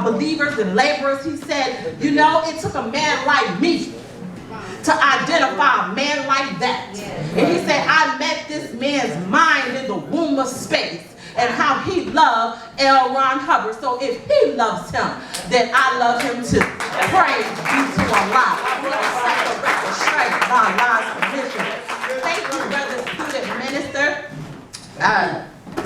believers and laborers. He said, you know, it took a man like me to identify a man like that. And he said, I met this man's mind in the womb of space and how he loved L. Ron Hubbard. So if he loves him, then I love him too. Praise be to Allah. We are set the record straight by Allah's permission. Thank you, brother student minister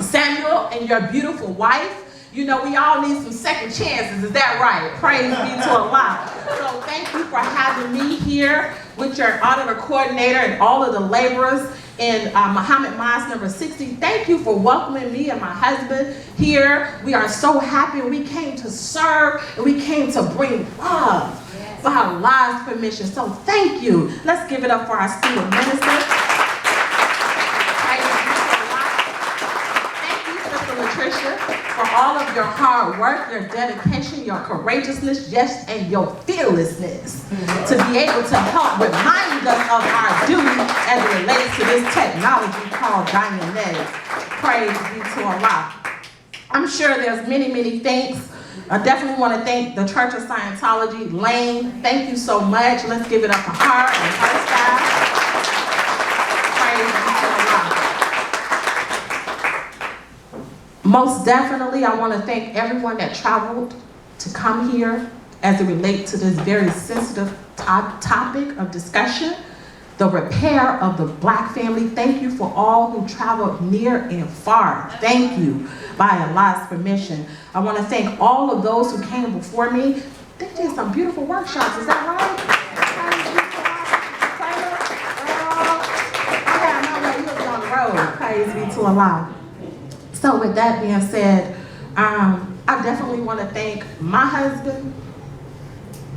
Samuel, and your beautiful wife. You know, we all need some second chances, is that right? Praise be to Allah. So thank you for having me here with your auditor coordinator and all of the laborers in Muhammad Mosque number 60. Thank you for welcoming me and my husband here. We are so happy. We came to serve and we came to bring love for Allah's permission. So thank you. Let's give it up for our student minister. For all of your hard work, your dedication, your courageousness, yes, and your fearlessness to be able to help remind us of our duty as it relates to this technology called Dynamics. Praise be to Allah. I'm sure there's many, many thanks. I definitely want to thank the Church of Scientology. Lane, thank you so much. Let's give it up for her and her staff. Praise be to Allah. Most definitely, I want to thank everyone that traveled to come here as it relates to this very sensitive topic of discussion, the repair of the Black family. Thank you for all who traveled near and far. Thank you, by Allah's permission. I want to thank all of those who came before me. They did some beautiful workshops, is that right? Praise be to Allah. So with that being said, I definitely want to thank my husband.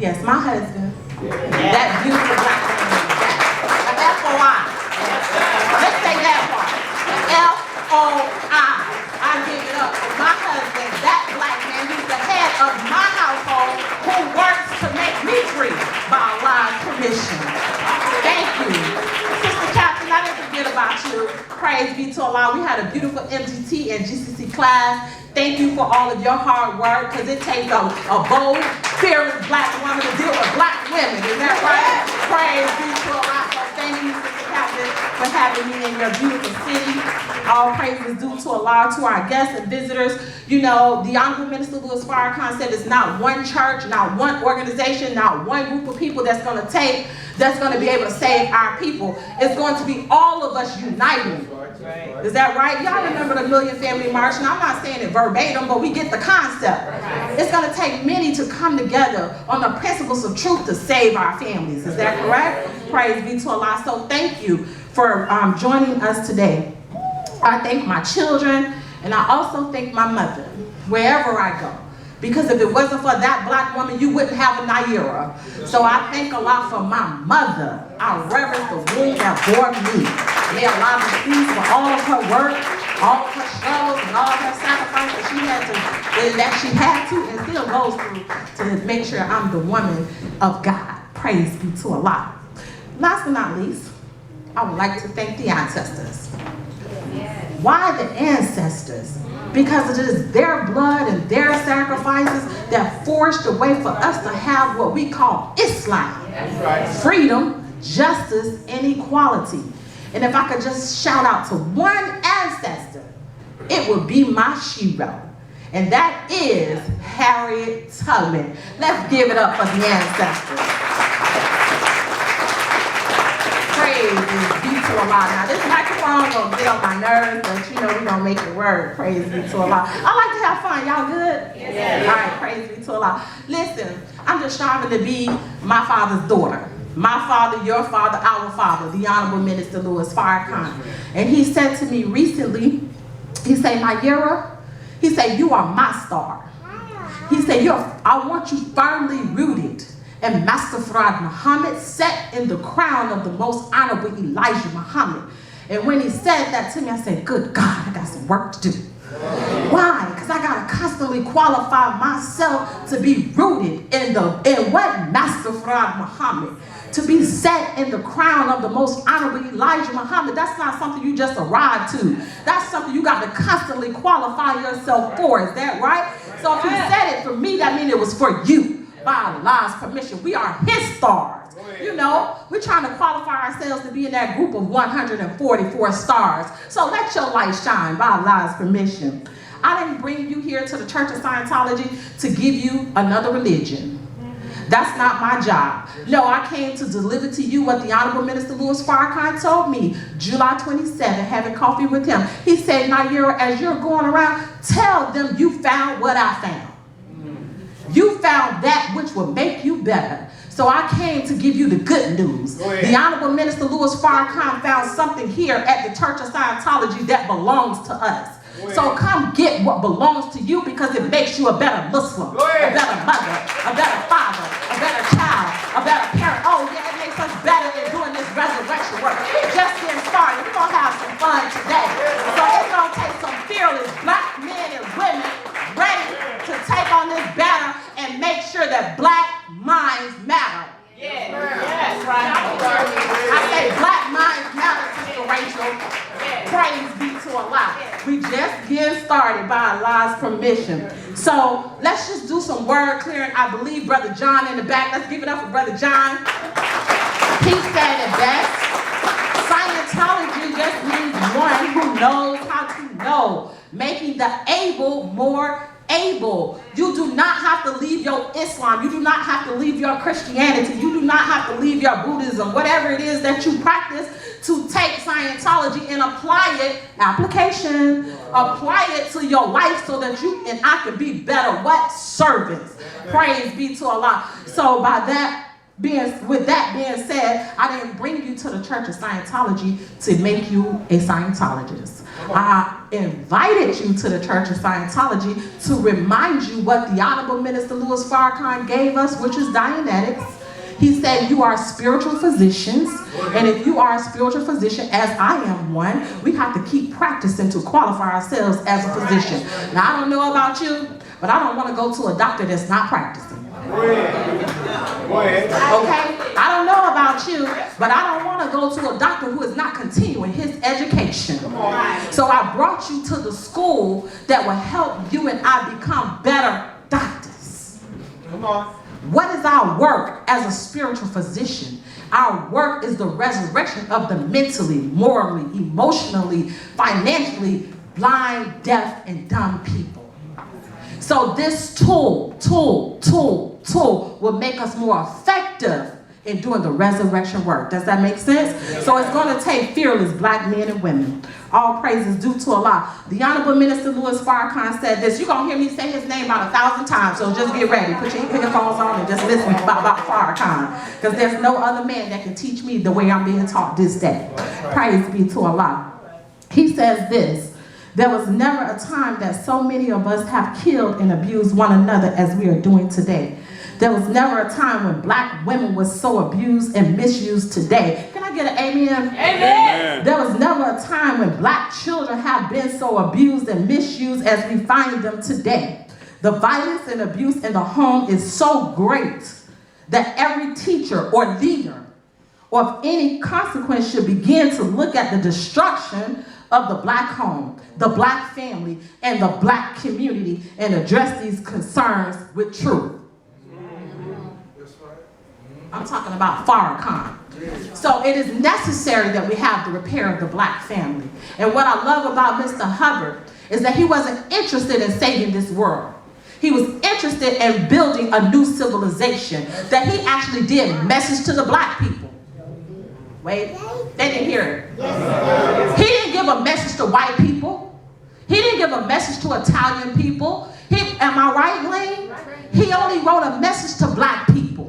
Yes, my husband. That beautiful Black man. F-O-I. Let's say that part. F-O-I. I give it up for my husband, that Black man who's the head of my household, who works to make me free by Allah's permission. Thank you. Sister Captain, I didn't forget about you. Praise be to Allah. We had a beautiful MGT and GCC class. Thank you for all of your hard work, because it takes a bold, fearless Black woman to deal with Black women. Is that right? Praise be to Allah. So thank you, Sister Captain, for having me in your beautiful city. All praise is due to Allah, to our guests and visitors. You know, the Honorable Minister Louis Farrakhan said it's not one church, not one organization, not one group of people that's going to be able to save our people. It's going to be all of us uniting. Right. Is that right? Y'all remember the Million Family March? And I'm not saying it verbatim, but we get the concept. Right. It's going to take many to come together on the principles of truth to save our families. Is that correct? Praise be to Allah. So thank you for joining us today. I thank my children, and I also thank my mother, wherever I go. Because if it wasn't for that Black woman, you wouldn't have a Nayyirah. So I thank Allah for my mother. I reverence the womb that bore me. May Allah be pleased for all of her work, all of her struggles, and all of her sacrifice that she had to and still goes through to make sure I'm the woman of God. Praise be to Allah. Last but not least, I would like to thank the ancestors. Why the ancestors? Because it is their blood and their sacrifices that forged the way for us to have what we call Islam. Freedom, justice, and equality. And if I could just shout out to one ancestor, it would be my shero. And that is Harriet Tubman. Let's give it up for the ancestors. Praise be to Allah. Now this microphone gonna get on my nerves, but you know we're gonna make it work. Praise be to Allah. I like to have fun. Y'all good? Yes. All right, praise be to Allah. Listen, I'm just striving to be my father's daughter. My father, your father, our father, the Honorable Minister Louis Farrakhan. And he said to me recently, he said, Nayyirah, he said, you are my star. He said, I want you firmly rooted and Master Farad Muhammad set in the crown of the most honorable Elijah Muhammad. And when he said that to me, I said, good God, I got some work to do. Why? Because I got to constantly qualify myself to be rooted in what Master Farad Muhammad. To be set in the crown of the most honorable Elijah Muhammad. That's not something you just arrive to. That's something you got to constantly qualify yourself for. Is that right? So if he said it for me, that means it was for you. By Allah's permission. We are his stars. You know, we're trying to qualify ourselves to be in that group of 144 stars. So let your light shine by Allah's permission. I didn't bring you here to the Church of Scientology to give you another religion. That's not my job. No, I came to deliver to you what the Honorable Minister Louis Farrakhan told me July 27, having coffee with him. He said, Nayyirah, as you're going around, tell them you found what I found. You found that which will make you better. So I came to give you the good news. The Honorable Minister Louis Farrakhan found something here at the Church of Scientology that belongs to us. So come get what belongs to you because it makes you a better Muslim, a better mother, a better father, a better child, a better parent. Oh yeah, it makes us better in doing this resurrection work. We're just getting started. We're going to have some fun today. So it's going to take some fearless black men and women ready to take on this banner and make sure that black minds matter. Yes, right. I say black minds matter, Sister Rachel. Praise be to Allah. We just getting started by Allah's permission. So let's just do some word clearing. I believe Brother John in the back. Let's give it up for Brother John. He said it best. Scientology just means one who knows how to know, making the able more able. You do not have to leave your Islam. You do not have to leave your Christianity. You do not have to leave your Buddhism. Whatever it is that you practice, to take Scientology and apply it, apply it to your life so that you and I can be better. What? Servants. Praise be to Allah. So with that being said, I didn't bring you to the Church of Scientology to make you a Scientologist. I invited you to the Church of Scientology to remind you what the Honorable Minister Louis Farrakhan gave us, which is Dianetics. He said you are spiritual physicians, and if you are a spiritual physician, as I am one, we have to keep practicing to qualify ourselves as a physician. Now, I don't know about you, but I don't want to go to a doctor that's not practicing. Okay? I don't know about you, but I don't want to go to a doctor who is not continuing his education. So I brought you to the school that will help you and I become better doctors. Come on. What is our work as a spiritual physician? Our work is the resurrection of the mentally, morally, emotionally, financially blind, deaf, and dumb people. So this tool will make us more effective in doing the resurrection work. Does that make sense? So it's going to take fearless black men and women. All praises due to Allah. The Honorable Minister Louis Farrakhan said this. You're going to hear me say his name about 1,000 times, so just get ready. Put your earphones on and just listen about Farrakhan. Because there's no other man that can teach me the way I'm being taught this day. Praise be to Allah. He says this. There was never a time that so many of us have killed and abused one another as we are doing today. There was never a time when black women were so abused and misused today. Can I get an amen? Amen. There was never a time when black children have been so abused and misused as we find them today. The violence and abuse in the home is so great that every teacher or leader of any consequence should begin to look at the destruction of the black home, the black family, and the black community and address these concerns with truth. I'm talking about Farrakhan. So it is necessary that we have the repair of the black family. And what I love about Mr. Hubbard is that he wasn't interested in saving this world. He was interested in building a new civilization, that he actually did message to the black people. Wait, they didn't hear it. He didn't give a message to white people. He didn't give a message to Italian people. Am I right, Lane? He only wrote a message to black people.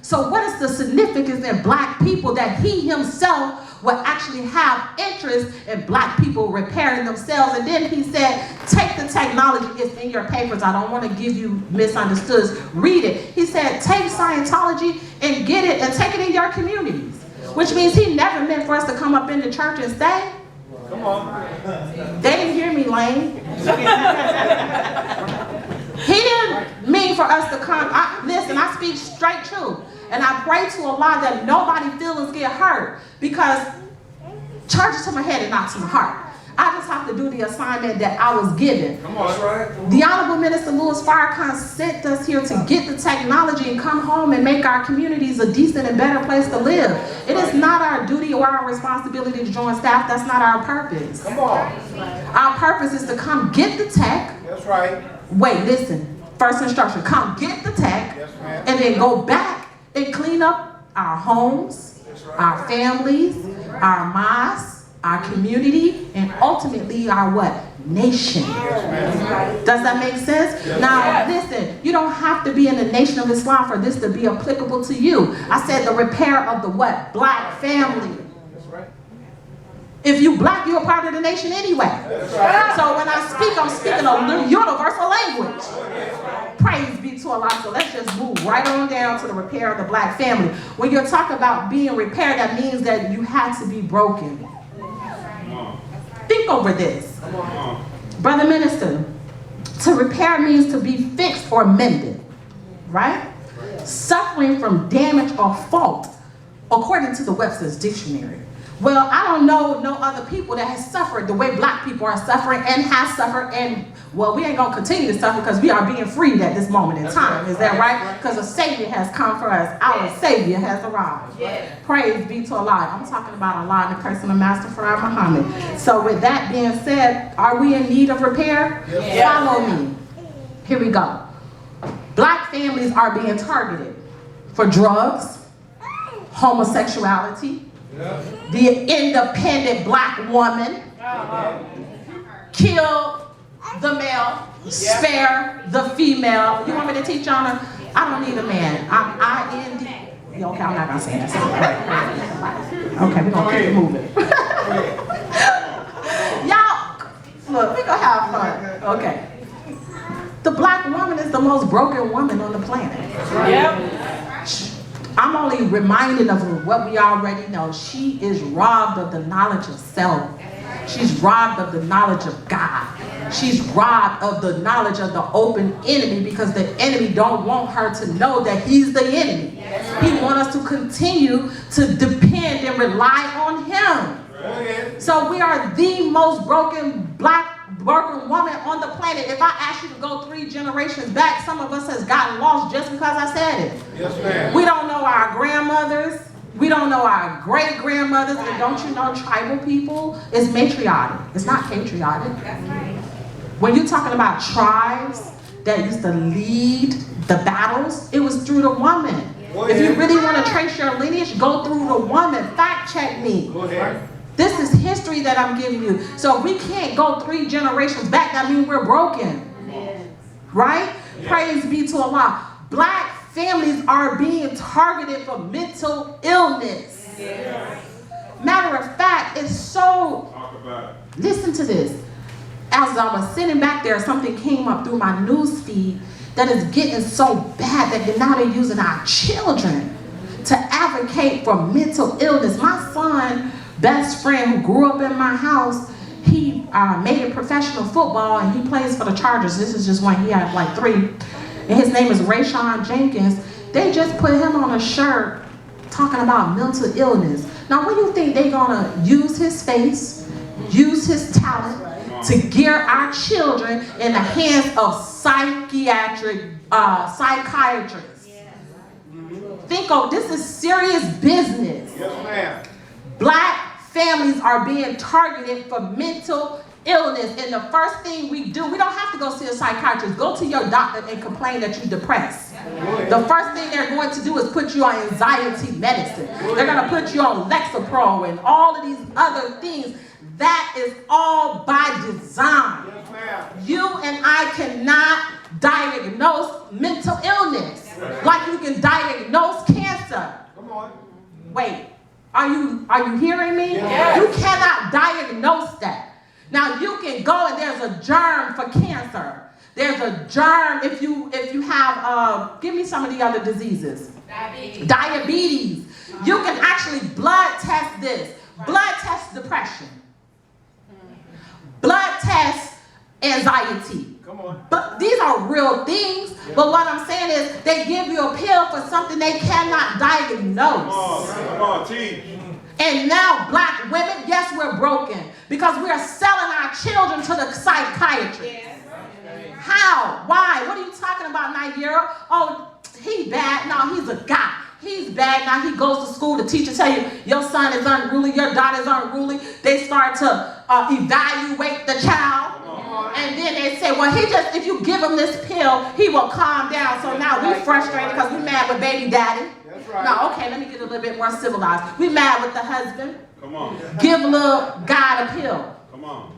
So what is the significance in black people that he himself will actually have interest in black people repairing themselves? And then he said, take the technology, it's in your papers. I don't want to give you misunderstoods. Read it. He said, take Scientology and get it and take it in your communities. Which means he never meant for us to come up in the church and stay. Come on. They didn't hear me, Lane. He didn't mean for us to come. Listen, I speak straight truth. And I pray to Allah that nobody feelings get hurt. Because charges to my head and not to my heart. I just have to do the assignment that I was given. Come on. That's right. The Honorable Minister Louis Farrakhan sent us here to get the technology and come home and make our communities a decent and better place to live. It is not our duty or our responsibility to join staff. That's not our purpose. Come on. Our purpose is to come get the tech. That's right. Wait, listen. First instruction, come get the tech. Yes, ma'am. And then go back and clean up our homes, our families, our mosques, our community, and ultimately our what? Nation. Does that make sense? Now listen, you don't have to be in the Nation of Islam for this to be applicable to you. I said the repair of the what? Black family. If you black, you're a part of the nation anyway. So when I speak, I'm speaking a universal language. Praise be to Allah. So let's just move right on down to the repair of the black family. When you're talking about being repaired, that means that you had to be broken. Think over this. Brother Minister, to repair means to be fixed or mended, right? Suffering from damage or fault, according to the Webster's Dictionary. Well, I don't know no other people that has suffered the way black people are suffering and have suffered, and well, we ain't gonna continue to suffer because we are being freed at this moment in time. Is that right? Because a Savior has come for us. Our Savior has arrived. Praise be to Allah. I'm talking about Allah in the person of Master Farad Muhammad. So with that being said, are we in need of repair? Follow me. Here we go. Black families are being targeted for drugs, homosexuality, the independent black woman, kill the male, spare the female. You want me to teach on her? I don't need a man. I'm I-N-D. Okay, I'm not going to say that. Okay, we're going to keep it moving. Y'all, look, we're going to have fun. Okay. The black woman is the most broken woman on the planet. I'm only reminded of what we already know. She is robbed of the knowledge of self. She's robbed of the knowledge of God. She's robbed of the knowledge of the open enemy because the enemy don't want her to know that he's the enemy. He wants us to continue to depend and rely on him. So we are the most broken woman on the planet. If I ask you to go 3 generations back, some of us has gotten lost just because I said it. Yes, ma'am. We don't know our grandmothers. We don't know our great-grandmothers. And don't you know tribal people is matriotic. It's not patriotic. When you're talking about tribes that used to lead the battles, it was through the woman. If you really want to trace your lineage, go through the woman. Fact check me. Go ahead. This is history that I'm giving you. So if we can't go 3 generations back, that means we're broken. Right? Praise be to Allah. Black families are being targeted for mental illness. Matter of fact, it's so... Listen to this. As I was sitting back there, something came up through my news feed that is getting so bad that now they're using our children to advocate for mental illness. My son... best friend who grew up in my house, he made it professional football and he plays for the Chargers. This is just one, he had like 3. And his name is Rayshawn Jenkins. They just put him on a shirt talking about mental illness. Now what do you think they're gonna use his face, use his talent to gear our children in the hands of psychiatrists? Think of, this is serious business. Yes, ma'am. Black families are being targeted for mental illness. And the first thing we do, we don't have to go see a psychiatrist. Go to your doctor and complain that you're depressed. The first thing they're going to do is put you on anxiety medicine. They're going to put you on Lexapro and all of these other things. That is all by design. You and I cannot diagnose mental illness like you can diagnose cancer. Come on. Wait. Are you hearing me? Yes. You cannot diagnose that. Now you can go and there's a germ for cancer. There's a germ if you have give me some of the other diseases. Diabetes. You can actually blood test this. Blood test depression. Blood test anxiety. Come on. But these are real things. But what I'm saying is they give you a pill for something they cannot diagnose. Come on, teach. And now black women, yes, we're broken because we are selling our children to the psychiatrist. How? Why? What are you talking about, Nayyirah? Oh, he bad. No, he's a guy. He's bad. Now he goes to school. The teacher tell you, your son is unruly, your daughter is unruly. They start to evaluate the child. And then they say, well, if you give him this pill, he will calm down. So now we're frustrated because we're mad with baby daddy. That's right. No, okay, let me get a little bit more civilized. We mad with the husband. Come on. Give little God a pill. Come on.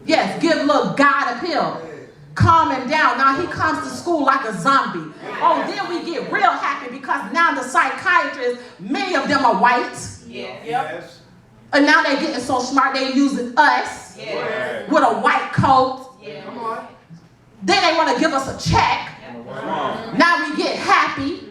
Yes, give little God a pill. Calm him down. Now he comes to school like a zombie. Oh, then we get real happy because now the psychiatrists, many of them are white. Yes. And now they're getting so smart, they're using us with a white coat. Come on. Then they want to give us a check. Come on. Now we get happy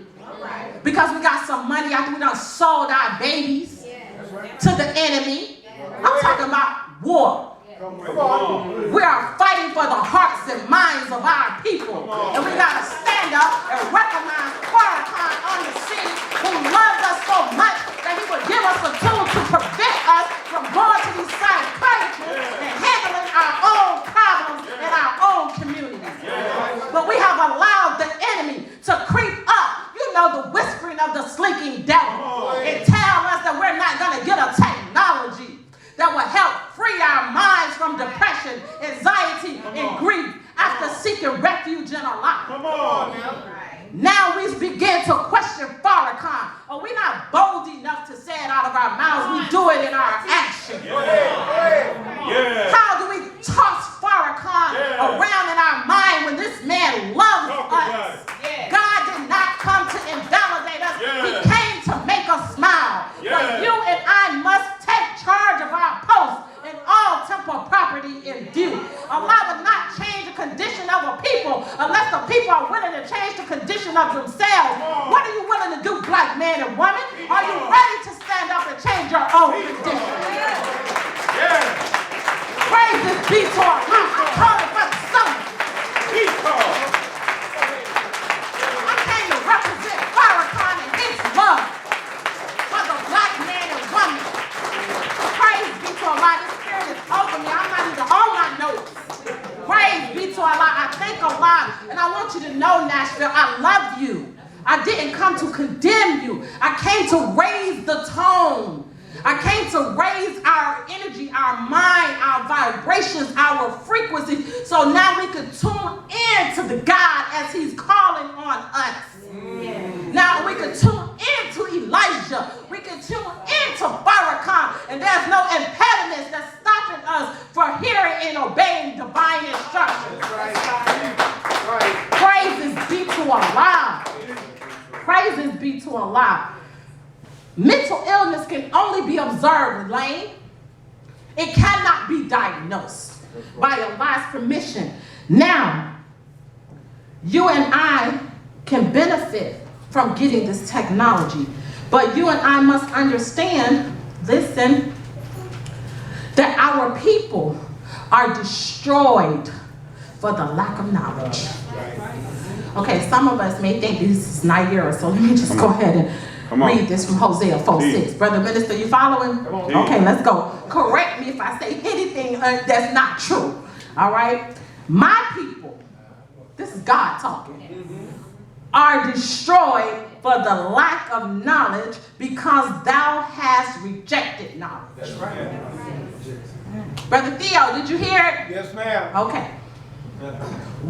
because we got some money after we done sold our babies to the enemy. I'm talking about war. Come on. We are fighting for the hearts and minds of our people. And we got to stand up and recognize Farrakhan on the scene who loves us so much that he would give us a tool to prevent us from going to these psychiatrists and handling our own problems in our own communities. But we have allowed the enemy to creep up. You know, the whispering of the slinking devil. And tell us that we're not going to get a technology that will help free our minds from depression, anxiety, and grief after seeking refuge in Allah. Come on. Now we begin to question Farrakhan. Oh, we're not bold enough to say it out of our mouths. We do it in our actions. How do we toss Farrakhan around in our mind when this man loves us? God did not come to invalidate us. He came to make us smile. But you and I must take charge of our posts and all temporal property in view. Allah will not change the condition of a people unless the people are willing to change the condition of themselves. What are you willing to do, black man and woman? Are you ready to stand up and change your own condition? Praise be to Allah. I'm calling for the sun. I came to represent Farrakhan and his love for the black man and woman. Praise be to Allah. This spirit is over me. I'm not even on my notes. Praise be to Allah. I thank Allah. And I want you to know, Nashville, I love you. I didn't come to condemn you. I came to raise the tone. I came to raise our energy, our mind, our vibrations, our frequency, so now we can tune in to the God as he's calling on us. Now we can tune into Elijah. We can tune into Farrakhan. And there's no impediments that's stopping us from hearing and obeying divine instructions. Praises be to Allah. Praises be to Allah. Mental illness can only be observed, Lane. It cannot be diagnosed by Allah's permission. Now, you and I can benefit from getting this technology, but you and I must understand, listen, that our people are destroyed for the lack of knowledge. Okay, some of us may think this is Nayyirah, so let me just go ahead and read this from Hosea 4:6. Brother Minister, you following? Okay, let's go. Correct me if I say anything that's not true. All right? My people, this is God talking, are destroyed for the lack of knowledge because thou hast rejected knowledge. That's right. Brother Theo, did you hear it? Yes, ma'am. Okay.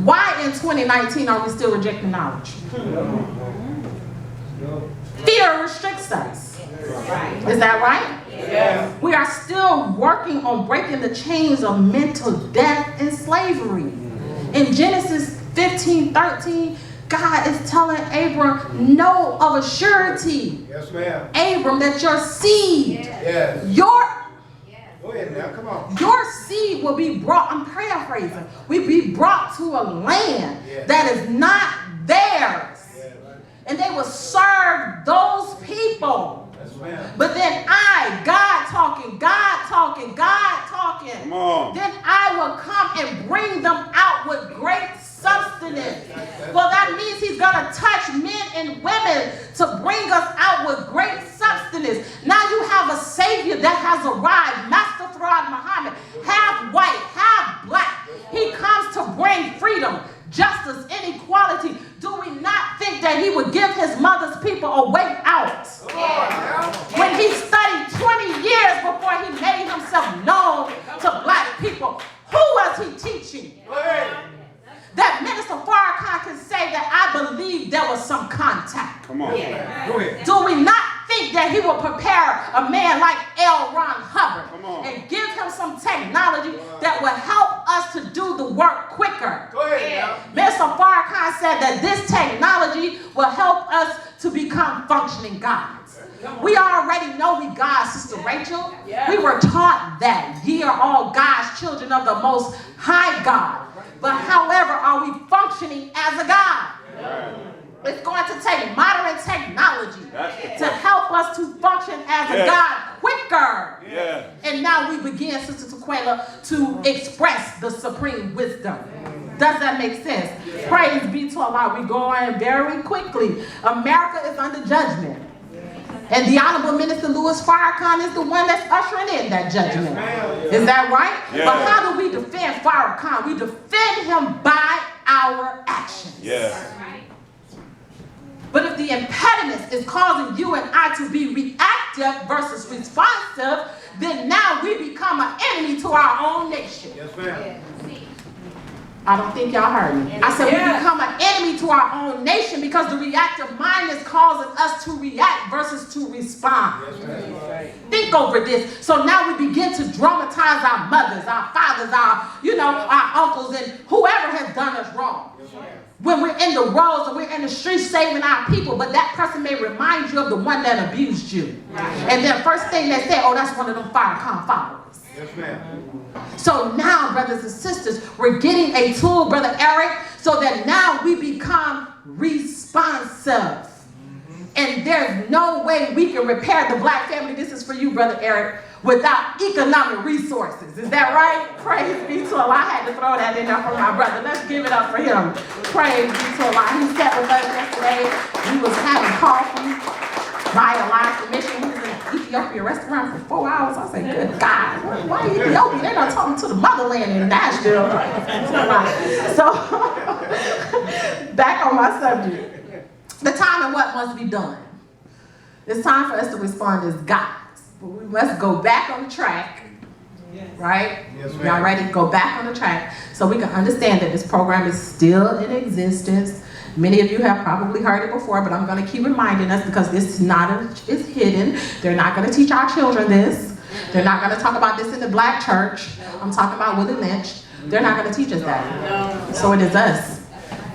Why in 2019 are we still rejecting knowledge? Fear restricts us. Is that right? Yes. We are still working on breaking the chains of mental death and slavery. In Genesis 15:13, God is telling Abram, know of a surety, Yes, ma'am. Abram, that your seed, Yes. Go ahead now, come on. your seed will be brought, I'm paraphrasing, will be brought to a land that is not theirs. And they will serve those people. Yes, ma'am. But then God talking, Come on. then I will come and bring them out with great substance. Well, that means he's going to touch men and women to bring us out with great substance. Now you have a some technology that will help us to do the work quicker. Go ahead Mr. Farrakhan said that this technology will help us to become functioning gods. We already know we gods, Sister Rachel. We were taught that ye are all God's children of the Most High God. But however, are we functioning as a God? It's going to take modern technology to help us to function as a God quicker. And now we begin, Sister Tequila, to express the supreme wisdom. Does that make sense? Praise be to Allah. We're going very quickly. America is under judgment. And the Honorable Minister Louis Farrakhan is the one that's ushering in that judgment. Is that right? But how do we defend Farrakhan? We defend him by our actions. But if the impediment is causing you and I to be reactive versus responsive, then now we become an enemy to our own nation. I don't think y'all heard me. I said we become an enemy to our own nation because the reactive mind is causing us to react versus to respond. Think over this. So now we begin to dramatize our mothers, our fathers, our uncles, and whoever has done us wrong. When we're in the roads and we're in the streets saving our people, but that person may remind you of the one that abused you. And then first thing they say, oh, that's one of them Farrakhan followers. So now, brothers and sisters, we're getting a tool, Brother Eric, so that now we become responsive. And there's no way we can repair the black family. This is for you, Brother Eric, without economic resources. Is that right? Praise be to Allah. I had to throw that in there for my brother. Let's give it up for him. Praise be to Allah. He sat with us yesterday. We was having coffee by a live submission. We was in an Ethiopia restaurant for 4 hours. I said, good God, why Ethiopia? They're not talking to the motherland in Nashville. So, back on my subject. The time and what must be done. It's time for us to respond as gods. But we must go back on the track. Right? Y'all ready to go back on the track so we can understand that this program is still in existence. Many of you have probably heard it before, but I'm going to keep reminding us because this is it's hidden. They're not going to teach our children this. They're not going to talk about this in the black church. I'm talking about Willie Lynch. They're not going to teach us that. So it is us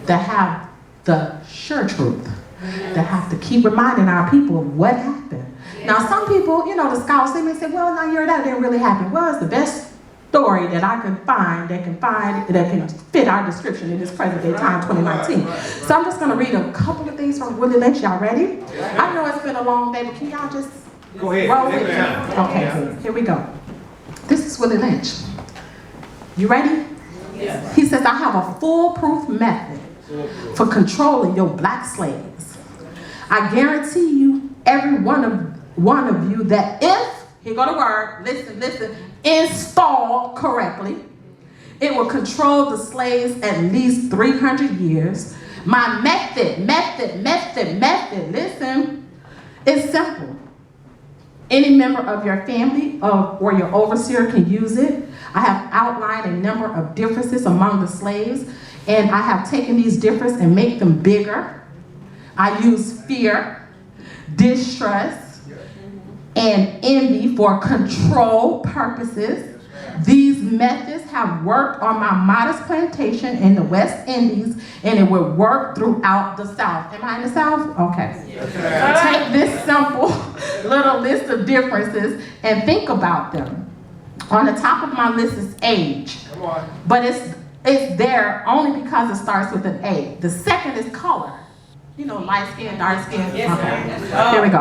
that have the sure truth, that have to keep reminding our people of what happened. Now, some people, the scholars, they may say, well, Nayyirah, that didn't really happen. Well, it's the best story that I can find that can fit our description in this present day time, 2019. So I'm just going to read a couple of things from Willie Lynch. Y'all ready? I know it's been a long day, but can y'all just go ahead. Roll with me? Okay, here we go. This is Willie Lynch. You ready? Yes. He says, I have a foolproof method for controlling your black slaves. I guarantee you, every one of you, that if, here go the word, listen, installed correctly, it will control the slaves at least 300 years. My method, listen, is simple. Any member of your family or your overseer can use it. I have outlined a number of differences among the slaves, and I have taken these differences and make them bigger. I use fear, distrust, and envy for control purposes. These methods have worked on my modest plantation in the West Indies, and it will work throughout the South. Am I in the South? Okay. Take this simple little list of differences and think about them. On the top of my list is age, but it's there only because it starts with an A. The second is color. Light skin, dark skin. Okay. Here we go.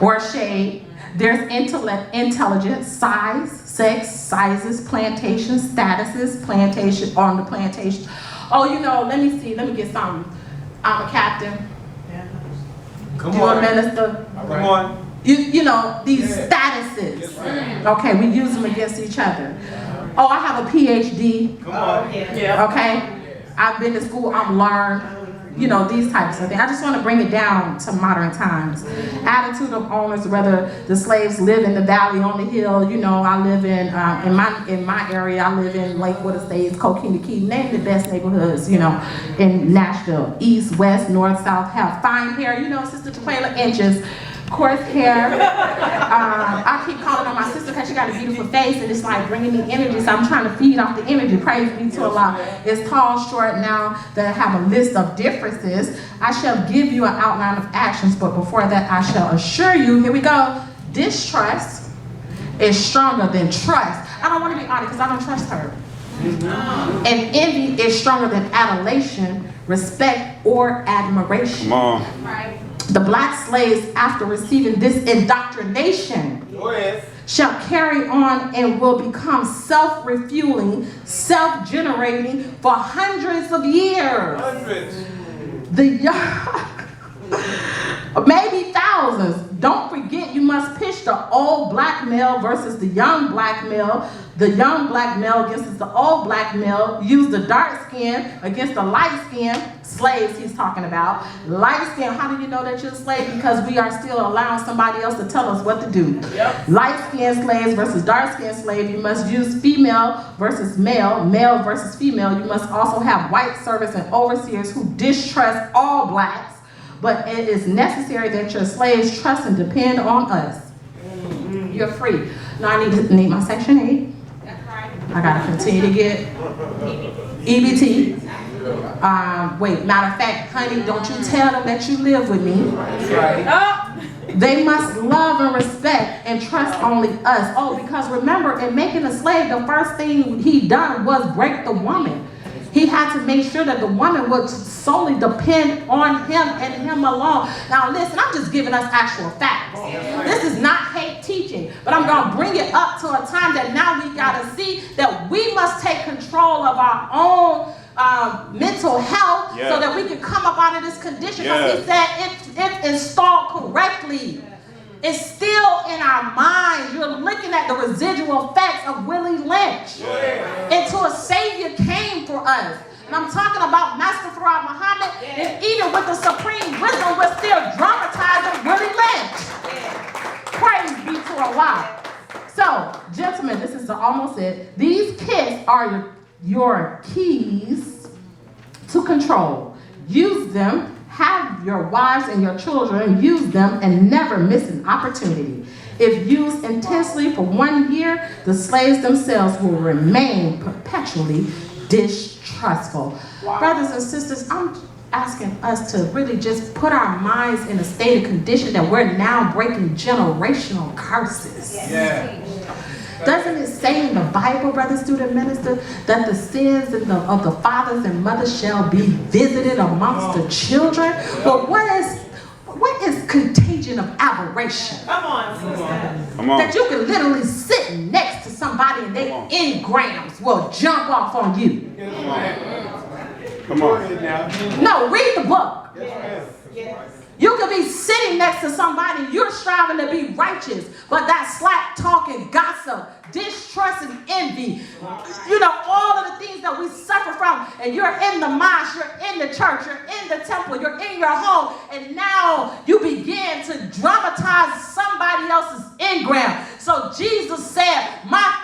Or shade. There's intelligence, size, sex, sizes, plantation, statuses, plantation, on the plantation. Oh, let me get something. I'm a captain. You're a minister. Come on. These statuses. Okay, we use them against each other. Oh, I have a PhD. Come on. Okay, I've been to school, I'm learned. These types of things. I just want to bring it down to modern times. Attitude of owners, whether the slaves live in the valley, on the hill. I live in my area. I live in Lakewood Estates, Coquina Key. Name the best neighborhoods. In Nashville, east, west, north, south. Have fine hair. Sister Tequila, inches. coarse hair. I keep calling on my sister because she got a beautiful face and it's like bringing me energy. So I'm trying to feed off the energy. Praise be to Allah. It's tall, short now that I have a list of differences. I shall give you an outline of actions, but before that I shall assure you, here we go, distrust is stronger than trust. I don't want to be honest because I don't trust her. And envy is stronger than adulation, respect, or admiration. Come on. The black slaves, after receiving this indoctrination, shall carry on and will become self-refueling, self-generating for hundreds of years. The young, maybe thousands. Don't forget, you must pitch the old black male versus the young black male. The young black male against the old black male. Use the dark skin against the light skin. Slaves he's talking about. Light skin, how do you know that you're a slave? Because we are still allowing somebody else to tell us what to do. Yep. Light skin slaves versus dark skin slave. You must use female versus male. Male versus female. You must also have white servants and overseers who distrust all blacks. But it is necessary that your slaves trust and depend on us. You're free. Now I need my section 8. I gotta continue to get EBT. Wait, matter of fact, honey, don't you tell them that you live with me. They must love and respect and trust only us. Oh, because remember, in making a slave, the first thing he done was break the woman. He had to make sure that the woman would solely depend on him and him alone. Now listen, I'm just giving us actual facts. This is not hate teaching, but I'm going to bring it up to a time that now we got to see that we must take control of our own mental health so that we can come up out of this condition. Because he said if installed correctly, it's still in our minds. You're looking at the residual effects of Willie Lynch. Until a savior came for us. And I'm talking about Master Farad Muhammad, and even with the supreme wisdom, we're still dramatizing Willie Lynch. Praise be to Allah. So, gentlemen, this is almost it. These kits are your keys to control. Use them. Have your wives and your children use them and never miss an opportunity. If used intensely for 1 year, the slaves themselves will remain perpetually distrustful. Wow. Brothers and sisters, I'm asking us to really just put our minds in a state of condition that we're now breaking generational curses. Doesn't it say in the Bible, brother, student, minister, that the sins of the fathers and mothers shall be visited amongst the children? Well, what is contagion of aberration? Come on. That you can literally sit next to somebody and their engrams will jump off on you. Come on. No, read the book. You could be sitting next to somebody, you're striving to be righteous, but that slack talking, gossip, distrust and envy, all of the things that we suffer from, and you're in the mosque, you're in the church, you're in the temple, you're in your home, and now you begin to dramatize somebody else's engram. So Jesus said, my